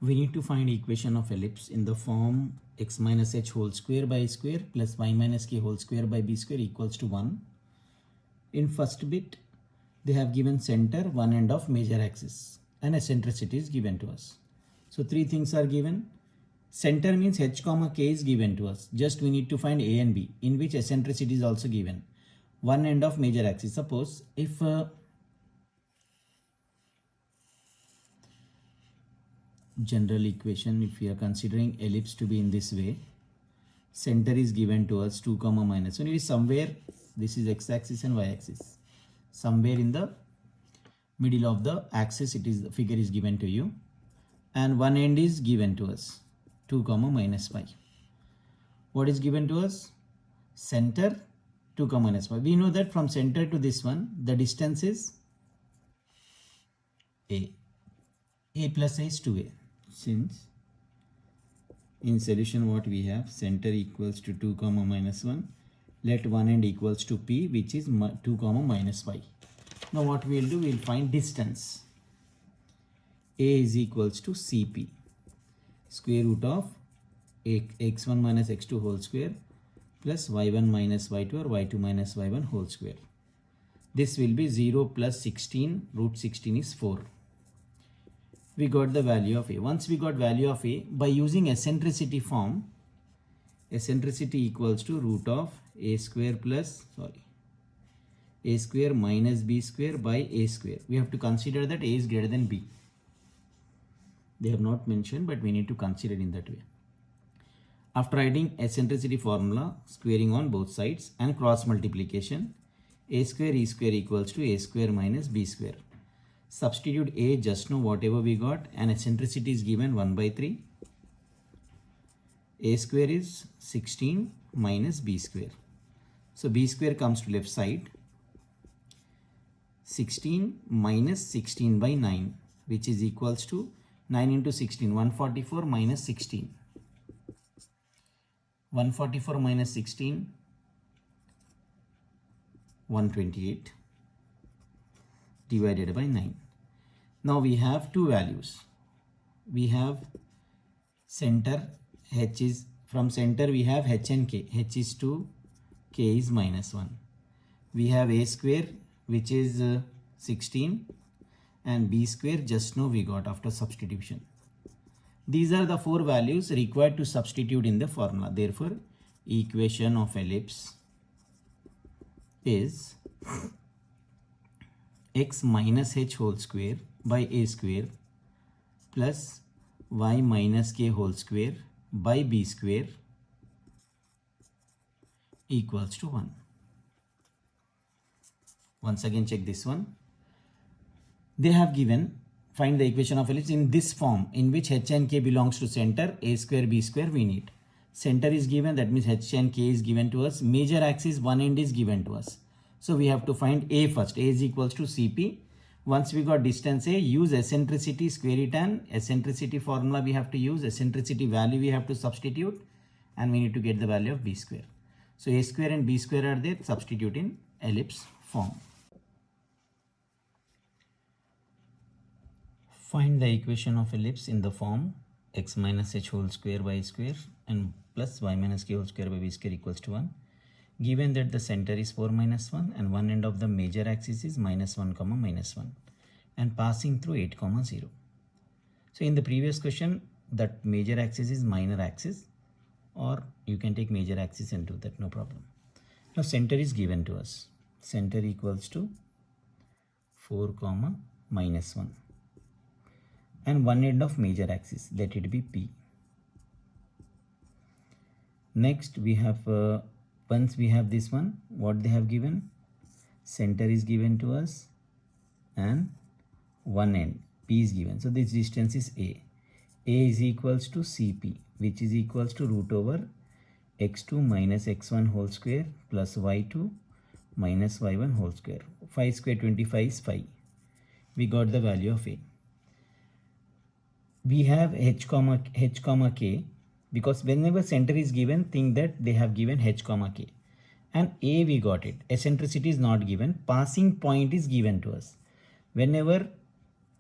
we need to find equation of ellipse in the form x minus h whole square by square plus y minus k whole square by b square equals to 1. In first bit, they have given center, one end of major axis, and eccentricity is given to us. So three things are given. Center means h comma k is given to us. Just we need to find a and b, in which eccentricity is also given. One end of major axis. Suppose if general equation, if we are considering ellipse to be in this way, center is given to us 2 comma minus 1. It is somewhere, this is x-axis and y-axis. Somewhere in the middle of the axis, it is the figure is given to you, and one end is given to us 2 comma minus 5. What is given to us? Center 2 comma minus 5. We know that from center to this one, the distance is a. A plus a is 2a. Since in solution what we have, center equals to 2 comma minus 1, let one end equals to p, which is 2 comma minus 5. Now what we will do, we will find distance. A is equals to cp, square root of x1 minus x2 whole square plus y1 minus y2 or y2 minus y1 whole square. This will be 0 plus 16, root 16 is 4. We got the value of a. Once we got value of a, by using eccentricity form, eccentricity equals to root of a square plus, a square minus b square by a square. We have to consider that a is greater than b. They have not mentioned, but we need to consider it in that way. After writing eccentricity formula, squaring on both sides and cross multiplication, a square e square equals to a square minus b square. Substitute a just now whatever we got, and eccentricity is given 1 by 3. A square is 16 minus b square. So b square comes to left side. 16 minus 16 by 9, which is equals to 9 into 16, 144 minus 16. 144 minus 16, 128 divided by 9. Now we have two values. We have center, h is, from center we have h and k. H is 2, k is minus 1. We have a square, which is 16, and b square just now we got after substitution. These are the four values required to substitute in the formula. Therefore, equation of ellipse is x minus h whole square by a square plus y minus k whole square by b square equals to 1. Once again check this one. They have given, find the equation of ellipse in this form, in which h and k belongs to center, a square b square we need. Center is given, that means h and k is given to us. Major axis, one end is given to us. So we have to find a first. A is equals to cp. Once we got distance a, use eccentricity, square it, and eccentricity formula we have to use, eccentricity value we have to substitute, and we need to get the value of b square. So a square and b square are there, substitute in ellipse form. Find the equation of ellipse in the form x minus h whole square by square and plus y minus k whole square by b square equals to 1. Given that the center is 4 minus 1 and one end of the major axis is minus 1 comma minus 1 and passing through 8 comma 0. So in the previous question, that major axis is minor axis, or you can take major axis and do that, no problem. Now center is given to us. Center equals to 4 comma minus 1 and one end of major axis, let it be p. Next we have once we have this one, what they have given, center is given to us and one end p is given. So this distance is a. A is equals to cp, which is equals to root over x2 minus x1 whole square plus y2 minus y1 whole square. 5 square 25 is 5. We got the value of a. We have h comma k, because whenever center is given, think that they have given h comma k, and a we got it. Eccentricity is not given, passing point is given to us. Whenever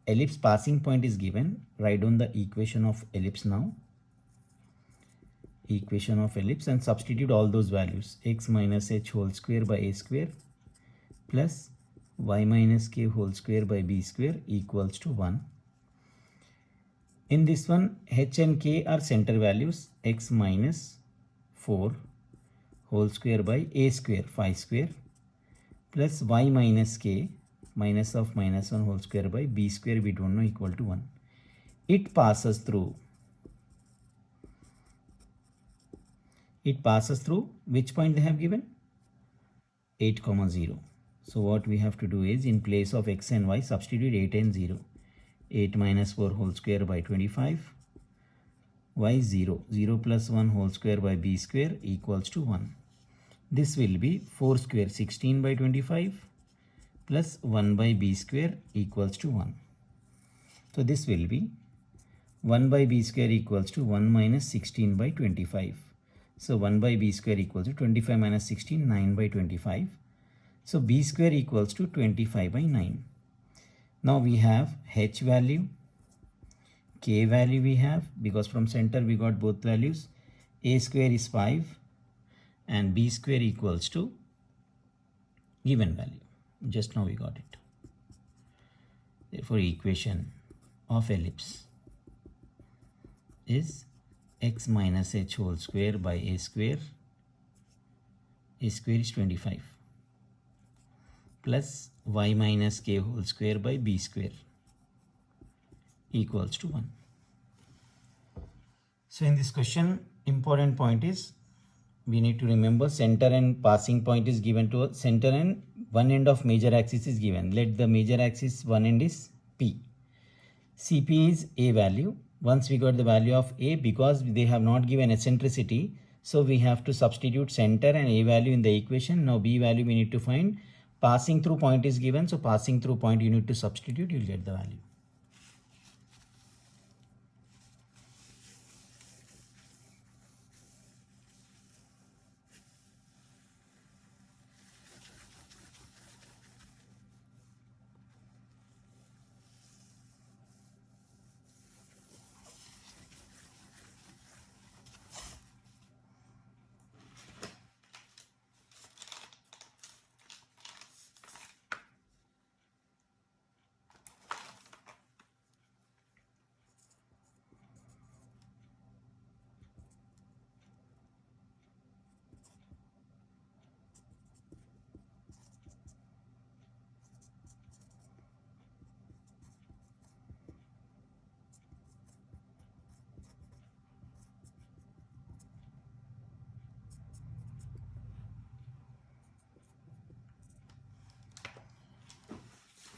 ellipse passing point is given. Write down the equation of ellipse now. Equation of ellipse and substitute all those values. X minus h whole square by a square plus y minus k whole square by b square equals to 1. In this one, h and k are center values. X minus 4 whole square by a square 5 square plus y minus k minus of minus 1 whole square by b square we don't know equal to 1. It passes through which point they have given? 8, 0. So what we have to do is in place of x and y substitute 8 and 0. 8 minus 4 whole square by 25. Y 0. 0 plus 1 whole square by b square equals to 1. This will be 4 square 16 by 25 plus 1 by b square equals to 1. So this will be 1 by b square equals to 1 minus 16 by 25. So 1 by b square equals to 25 minus 16, 9 by 25. So b square equals to 25 by 9. Now we have h value, k value we have, because from center we got both values. A square is 5 and b square equals to given value. Just now we got it. Therefore equation of ellipse is x minus h whole square by a square is 25 plus y minus k whole square by b square equals to 1. So in this question, important point is we need to remember center and passing point is given to us. Center and one end of major axis is given. Let the major axis one end is P. CP is a value. Once we got the value of a, because they have not given eccentricity, so we have to substitute center and a value in the equation. Now b value we need to find. Passing through point is given, so passing through point you need to substitute, you will get the value.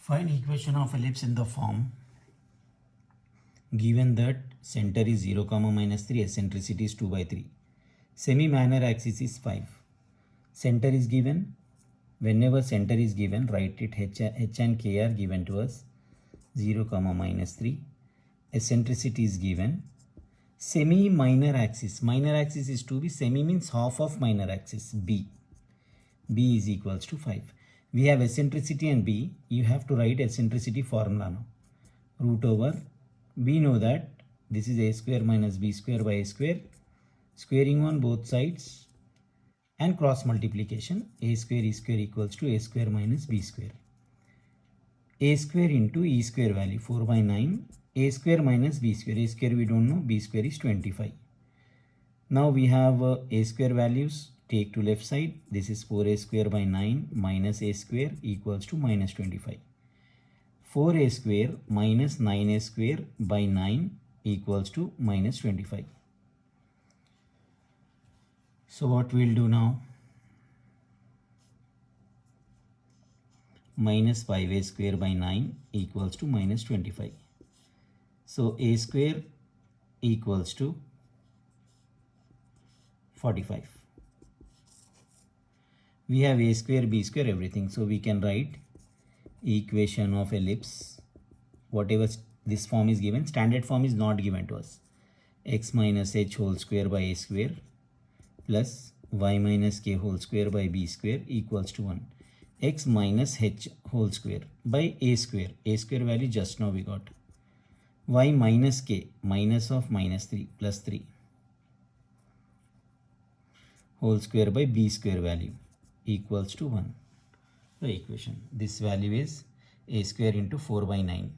Find equation of ellipse in the form given that center is 0, minus 3, eccentricity is 2 by 3. Semi-minor axis is 5. Center is given. Whenever center is given, write it h and k are given to us 0, minus 3. Eccentricity is given. Semi-minor axis. Minor axis is 2b. Semi means half of minor axis b. B is equals to 5. We have eccentricity and b. You have to write eccentricity formula now. Root over. We know that this is a square minus b square by a square. Squaring on both sides and cross multiplication. A square e square equals to a square minus b square. A square into e square value 4 by 9. A square minus b square. A square we don't know. B square is 25. Now we have a square values. Take to left side. This is 4a square by 9 minus a square equals to minus 25. 4a square minus 9a square by 9 equals to minus 25. So what we'll do now? Minus 5a square by 9 equals to minus 25. So a square equals to 45. We have a square, b square, everything. So we can write equation of ellipse. Whatever this form is given, standard form is not given to us. X minus h whole square by a square plus y minus k whole square by b square equals to 1. x minus h whole square by a square. A square value just now we got. Y minus k, minus of minus 3 plus 3 whole square by b square value equals to 1. The equation. This value is a square into 4 by 9.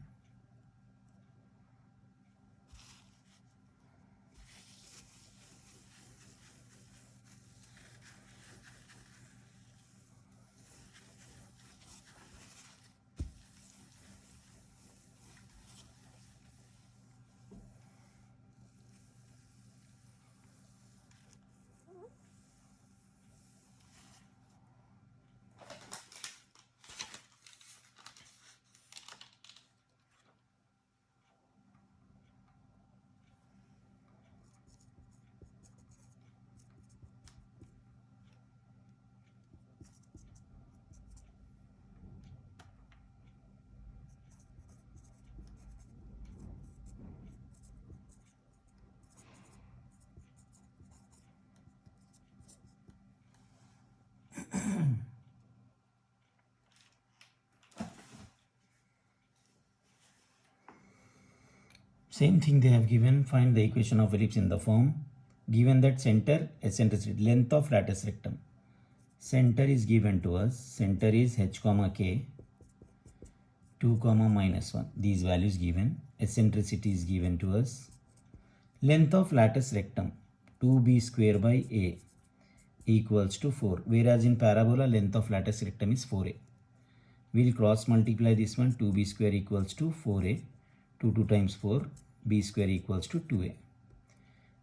Same thing they have given. Find the equation of ellipse in the form. Given that center, eccentricity, length of lattice rectum. Center is given to us. Center is h comma k, 2 comma minus 1. These values given. Eccentricity is given to us. Length of lattice rectum, 2b square by a equals to 4. Whereas in parabola, length of lattice rectum is 4a. We'll cross multiply this one. 2b square equals to 4a. 2 times 4, b square equals to 2a.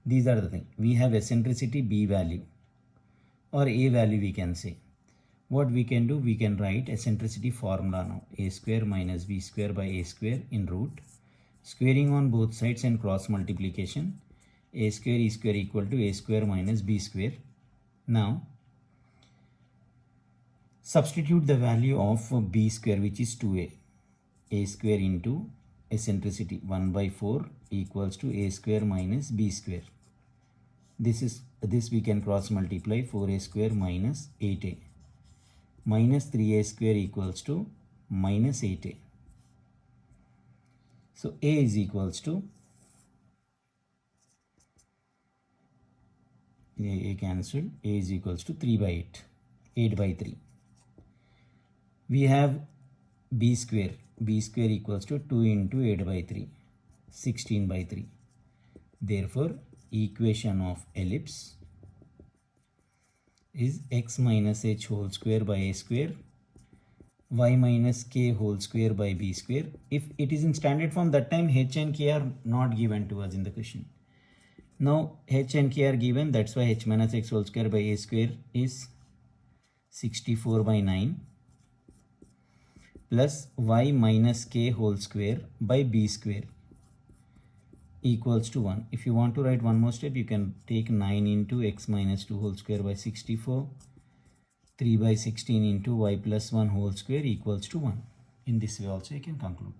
These are the things. We have eccentricity b value or a value we can say. What we can do, we can write eccentricity formula now. A square minus b square by a square in root. Squaring on both sides and cross multiplication. A square e square equal to a square minus b square. Now, substitute the value of b square, which is 2a. A square into eccentricity 1 by 4 equals to a square minus b square. This we can cross multiply. 4a square minus 8a minus 3a square equals to minus 8a. So a is equals to, a cancelled, a is equals to 3 by 8, 8 by 3. We have b square equals to 2 into 8 by 3, 16 by 3. Therefore, equation of ellipse is x minus h whole square by a square, y minus k whole square by b square. If it is in standard form, that time h and k are not given to us in the question. Now h and k are given, that's why h minus x whole square by a square is 64 by 9 plus y minus k whole square by b square equals to 1. If you want to write one more step, you can take 9 into x minus 2 whole square by 64, 3 by 16 into y plus 1 whole square equals to 1. In this way also you can conclude.